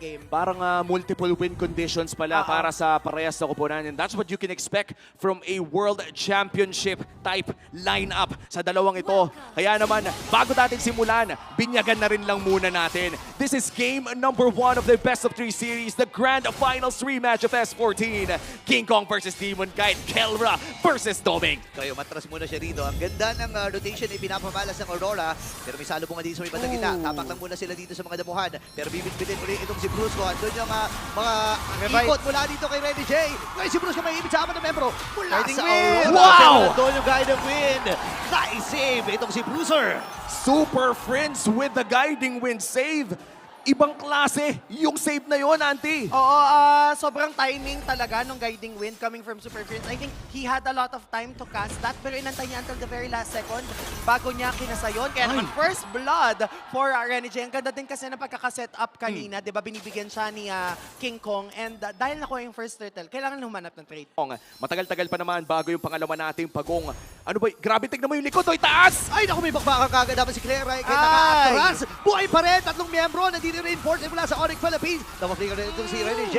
game. Parang multiple win conditions pala para sa parehas na koponan. And that's what you can expect from a World Championship type lineup sa dalawang ito. Kaya naman, bago natin simulan, binyagan na rin lang muna natin. This is game number 1 of the best of 3 series, the Grand Finals rematch of S14. King Kong versus Demon Knight, Kelra versus Doming. Kayo, matras muna siya rito. Ang ganda ng rotation ay pinapamalas ng Aurora. Pero may salubungan dito sa may bandang gitna. Tapak lang muna sila dito sa mga damuhan. Pero bibit-bitin muli itong si Brusco. Andun yung mga ikot mula dito kay Renny J. Ngayon si Brusco may ibig sa apat ng membro mula Guiding sa Wind! Aurora. Wow! Pero andun yung Guiding Wind. Nice save itong si Bruiser. Super Friends with the Guiding Wind save. Ibang klase yung save na yon, Auntie. Oo, sobrang timing talaga nung Guiding Wind coming from Super Friends. I think he had a lot of time to cast that, pero inantay niya until the very last second bago niya kinasayon. Kaya naman first blood for Renny J. Ang ganda din kasi na pagkakaset up kanina, di ba, binibigyan siya ni King Kong. And dahil nakuha yung first turtle, kailangan humanap ng trade. Matagal-tagal pa naman bago yung pangalawa nating pagong. Ano ba? Grabe, tignan mo yung likod. Oy, taas! Ay, naku, may bakbakan kagad dapat si Claire. Ay, naka-atras. Buhay pa rin. Tatlong miyembro. Nandito reinforced mula sa Onyx Philippines. Napapalikan rin itong si Renny J.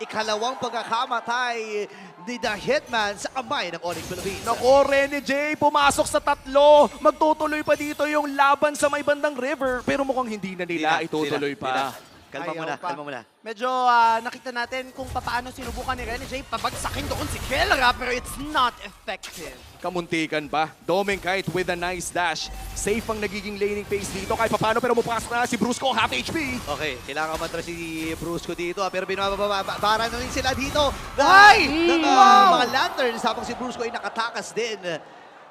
Ikalawang pagkakamatay ni The Hitman sa kamay ng Onyx Philippines. Nako, Renny J, pumasok sa tatlo. Magtutuloy pa dito yung laban sa may bandang river. Pero mukhang hindi na nila itutuloy pa. Kalma Ayaw muna, pa. kalma muna. Medyo nakita natin kung paano sinubukan ni Renny J. Pabagsakin doon si Kelra, pero it's not effective. Kamuntikan pa. Doming Kite with a nice dash. Safe ang nagiging laning phase dito. Kahit paano, pero mupasok na si Brusco, half HP. Okay, kailangan matras si Brusco dito. Pero binababara na rin sila dito. Ay! Mga lanterns habang si Brusco ay nakatakas din.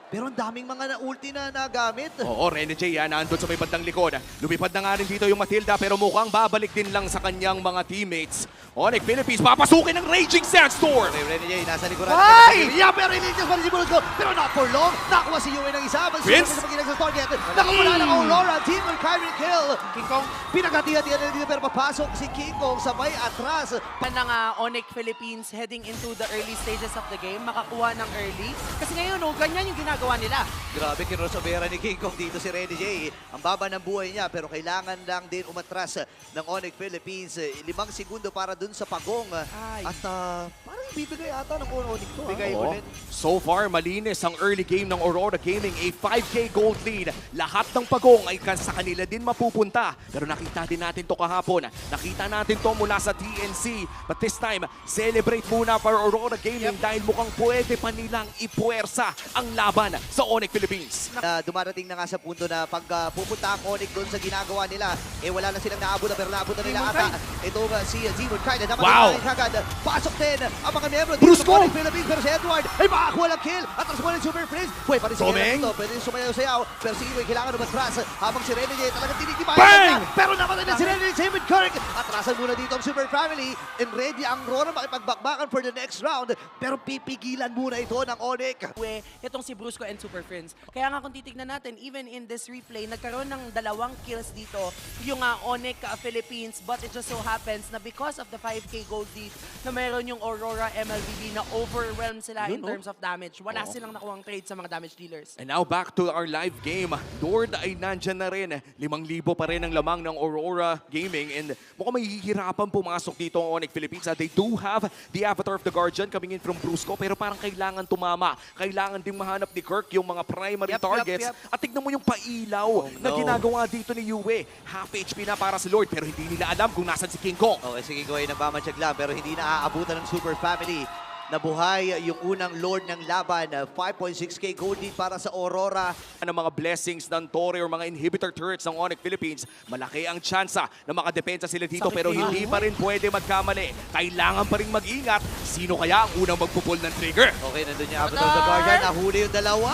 Pero ang daming mga na-ulti na nagamit. Oo, Renny J, nandun sa may bandang likod. Lumipad na nga rin dito yung Matilda, pero mukhang babalik din lang sa kanyang mga teammates. Onyx Philippines, papasukin ng Raging Sandstorm. Okay, Renny J, nasa likuran. Ay! Yeah, pero ililigtas pa rin si Brusco. Pero not for long. Nakuha si Yue ng isa. Vince! Sa pagkilag sa target. Nakamula ng Aurora. Team will carry kill. King Kong, Pinaghati-hatian na dito pero papasok si King Kong sabay atras. ng Onyx Philippines heading into the early stages of the game, makakuha ng early. Kasi ngayon, ganyan yung ginagawa nila. Grabe, kinrosovera ni King Kong dito si Renny J. Ang baba ng buhay niya pero kailangan lang din umatras ng Onyx Philippines. 5 segundo para dun sa pagong. Ay. At parang ibibigay ata ng Onyx to. Bigay Oo. ulit. So far, malinis ang early game ng Aurora Gaming. A 5K gold lead. Lahat ng pagong ay sa kanila din mapupunta. Pero nakita din natin to kahapon. Nakita natin to mula sa TNC. But this time, celebrate muna para Aurora Gaming dahil mukhang pwede pa nilang ipuwersa ang laban sa Onyx Philippines. Dumarating na nga sa punto na pag pupunta ang Onyx doon sa ginagawa nila, wala na silang naabot pero naabot na nila Demon ata. Knight. Ito si Demon Knight. Wow! Kagad. Pasok din ang mga miyembro Brusco! sa Onyx Philippines pero si Edward ay makakuha ng kill. Atras mo rin Super Friends. Pwede pa rin si Doming! Kera dito. Pwede rin sumayaw-sayaw. Pero si Iway kailangan umatras habang si Renny J talagang tinitibayan Bang! niya. Pero namatay na si Renny J with Kirk. Atrasan muna dito ang Super Family and ready ang Aurora makipagbakbakan for the next round. Pero pipigilan muna ito ng Onyx. Itong si Brusco and Super Friends. Kaya nga kung titignan natin, even in this replay, nagkaroon ng 2 kills dito yung Onyx Philippines, but it just so happens na because of the 5K gold lead na meron yung Aurora MLBB na overwhelm sila in terms of damage. Wala silang nakuhang trade sa mga damage dealers. And now back to our live game. Dord ay nandyan na rin. 5,000 pa rin ang lamang ng Aurora Gaming. And mukhang mahihirapan pumasok dito ang Onyx Philippines. They do have the Avatar of the Guardian coming in from Brusco. Pero parang kailangan tumama. Kailangan din mahanap ni Kirk yung mga primary targets. At tignan mo yung pailaw na ginagawa dito ni Yue. Half HP na para sa Lord. Pero hindi nila alam kung nasan si King Kong. Okay, sige ko ay nagmamatsyag lang pero hindi na aabutan ng Super Family. Nabuhay yung unang Lord ng laban. 5.6k gold lead para sa Aurora. Ng mga blessings ng Tore or mga inhibitor turrets ng Onyx Philippines, malaki ang tsansa na makadepensa sila dito pero hindi pa rin pwede magkamali. Kailangan pa rin mag-ingat. Sino kaya ang unang magpupul ng trigger? Okay, nandun yung Avatar of the Guardian. Nahuli yung dalawa.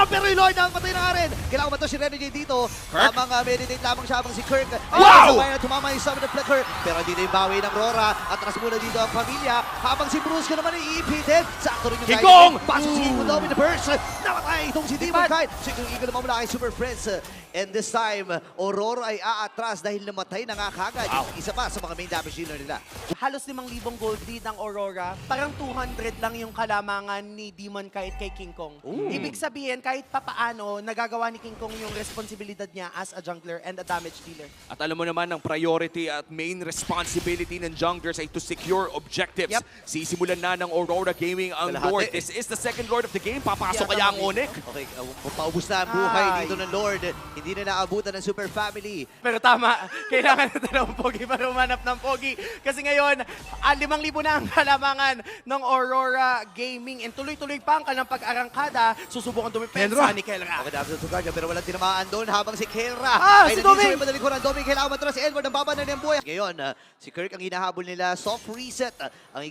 Pero yung Lord ang patay na nga rin. Kailangan ba ito si Renny J dito? Kirk? Tamang meditate lamang siya habang si Kirk. Wow! Sabay na tumama yung summon ng Flicker. Pero hindi na yung bawi ng Aurora. Atras muna dito ang pamilya. Habang si Brusco naman ay iipitin. Sakto rin yung King Kong! Pasok si King Kong with the burst. Namatay itong si Demon Knight. So yung Eagle naman mula kay Super Friends. And this time, Aurora ay aatras dahil namatay na nga kagad. Yung isa pa sa mga main damage dealer nila. Halos 5,000 gold lead ng Aurora. parang 200 lang yung kalamangan ni Demon kahit kay King Kong. Ibig sabihin, kahit papaano, nagagawa ni King Kong yung responsibilidad niya as a jungler and a damage dealer. At alam mo naman, ang priority at main responsibility ng junglers ay to secure objectives. Yep. Sisimulan na ng Aurora Gaming ang Kalahati. Lord. This is the second Lord of the game. Papasok kaya ang Onyx? Okay, paubos na ang buhay Ay. dito ng Lord. Hindi na naabutan ng Super Family. Pero tama, kailangan natin ng Pogi para umanap ng Pogi. Kasi ngayon, 5,000 na ang kalamangan ng Aurora Gaming. And tuloy-tuloy pa ang kanilang pag-arangkada. Susubukan dumipensa ni Kelra. Okay, dapat sa Guardian, pero walang tinamaan doon habang si Kelra Si nandito Doming! sa may madaling kuran. Doming, kailangan matras si Edward. Ang baba na niyang buhay. Ngayon, si Kirk ang hinahabol nila. Soft reset ang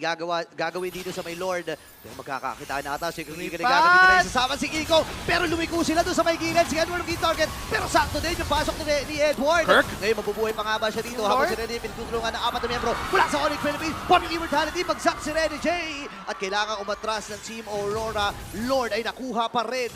gagawin dito sa may Lord. Pero magkakakitaan na ata. Si Kirk Lipat! gagawin nila yung sasama si Kiko. Pero lumiko sila doon sa may gilid. Si Edward ang key target. Pero sakto din yung pasok ni Edward. Kirk? Ngayon, mabubuhay pa nga ba siya dito? Lord? Habang si Rene pinutulungan ng 4 na miyembro mula sa Onyx Philippines. Family Immortality, bagsak si Rene J. At kailangan umatras ng Team Aurora. Lord ay nakuha pa rin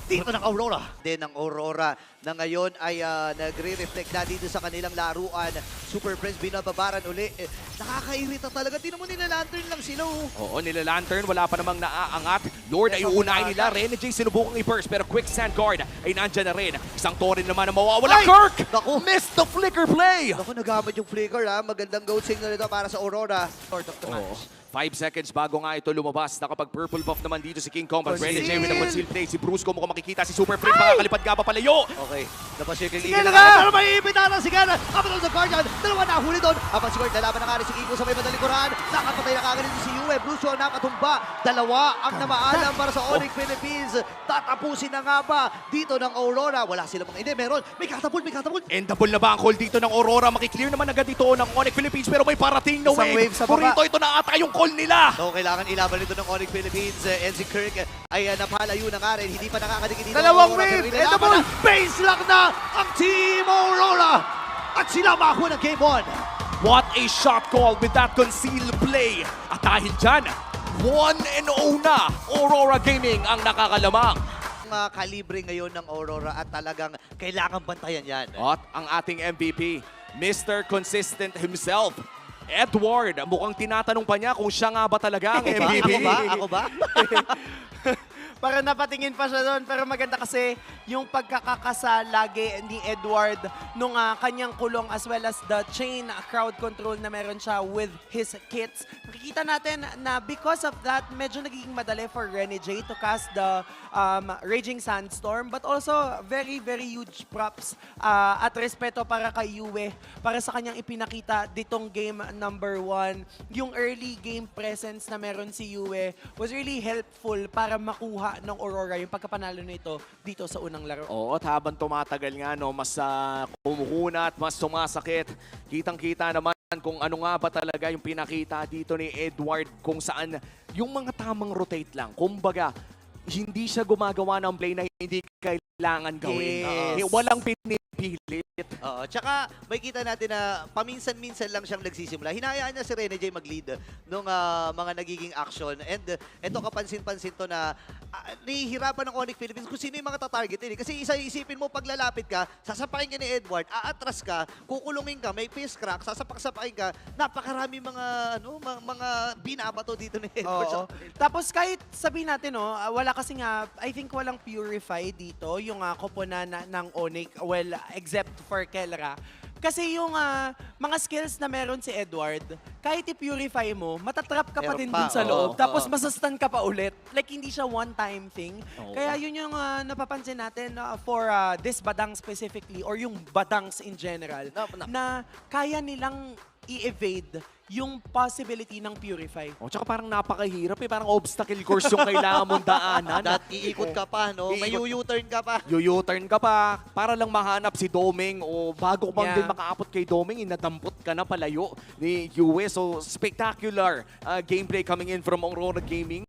dito ng Aurora. Then ang Aurora na ngayon ay nagre-reflect na dito sa kanilang laruan. Super Friends binababaran uli. Nakakairita talaga. Tinan mo nila lantern lang sila. Oo, nila Lantern, wala pa namang naaangat. Lord ay uunahin nila. Rene J sinubukang i-burst, pero Quicksand Guard ay nandyan na rin. Isang Torin naman na mawawala. Ay! Kirk! Naku! Missed the flicker play! Naku, nagamit yung flicker ha. Magandang goal signal ito para sa Aurora. Short of the match. 5 seconds bago nga ito lumabas. Nakapag-purple buff naman dito si King Kong. But Rene J Conceal! with a conceal play. Si Brusco mukhang makikita. Si Super Freak makakalipad nga pa palayo. Okay, napasirkel Sige Eagle na nga! pero may ibita na si Gana. Kapatid sa Guardian, dalawa na huli doon. Habang si Guard, lalaban na nga rin si Kiko sa may madaling kuran. Nakapatay na kagad dito si Yue. Bruce nakatumba. Dalawa ang namaalam para sa Onyx Philippines. Tatapusin na nga ba dito ng Aurora? Wala sila mga hindi. Meron. May katapult, may katapult. Endable na ba ang call dito ng Aurora? Makiklear naman agad ito ng Onyx Philippines pero may parating na Isang wave. wave sa baba. Purito, ito na ata yung call nila. So, kailangan ilaban nito ng Onyx Philippines. And si Kirk ay napalayo na nga rin. Hindi pa nakakadikit dito. Dalawang ang Aurora, wave! pero inalaban Endable! na. Base lock na ang Team Aurora. At sila makakuha ng Game 1. What a shot call with that concealed play. At dahil dyan, 1-0 na. Aurora Gaming ang nakakalamang. Kalibre ngayon ng Aurora at talagang kailangan bantayan yan. At ang ating MVP, Mr. Consistent himself, Edward. Mukhang tinatanong pa niya kung siya nga ba talaga ang MVP. Ako ba? Para napatingin pa siya doon. Pero maganda kasi yung pagkakakasa lagi ni Edward nung kanyang kulong as well as the chain crowd control na meron siya with his kits. Makikita natin na because of that, medyo nagiging madali for Rene J to cast the Raging Sandstorm. But also, very, very huge props at respeto para kay Yue. Para sa kanyang ipinakita ditong game number 1. Yung early game presence na meron si Yue was really helpful para makuha ng Aurora yung pagkapanalo nito dito sa unang laro. Oo, at habang tumatagal nga, no, mas kumukunat, mas sumasakit. Kitang-kita naman kung ano nga ba talaga yung pinakita dito ni Edward kung saan yung mga tamang rotate lang. Kumbaga, hindi siya gumagawa ng play na hindi kailangan gawin. Yes. Walang pinipilit. Oo, tsaka may kita natin na paminsan-minsan lang siyang nagsisimula. Hinayaan niya si Rene J mag-lead nung mga nagiging action. And eto kapansin-pansin to na nahihirapan ng Onyx Philippines kung sino yung mga tatargetin. Kasi isipin mo, paglalapit ka, sasapakin ka ni Edward, aatras ka, kukulungin ka, may face crack, sasapak-sapakin ka, napakarami mga binabato dito ni Edward. Oo. Tapos kahit sabihin natin, no, wala kasi nga, I think walang purify dito, yung koponan ng Onyx, well, except for Kelra. Kasi yung mga skills na meron si Edward, kahit i-purify mo, matatrap ka pa Meron din pa, dun sa oo. loob. Tapos Oo. masastan ka pa ulit. Like, hindi siya one-time thing. Oo. Kaya yun yung napapansin natin for this Badang specifically, or yung Badangs in general, na kaya nilang i-evade yung possibility ng purify. O, tsaka parang napakahirap eh. Parang obstacle course yung kailangan mong daanan. Iikot ka pa, no? May U-turn ka pa. U-turn ka pa para lang mahanap si Doming o bago pa Yeah. din makaabot kay Doming, inadampot ka na palayo ni Yue. So, spectacular gameplay coming in from Aurora Gaming.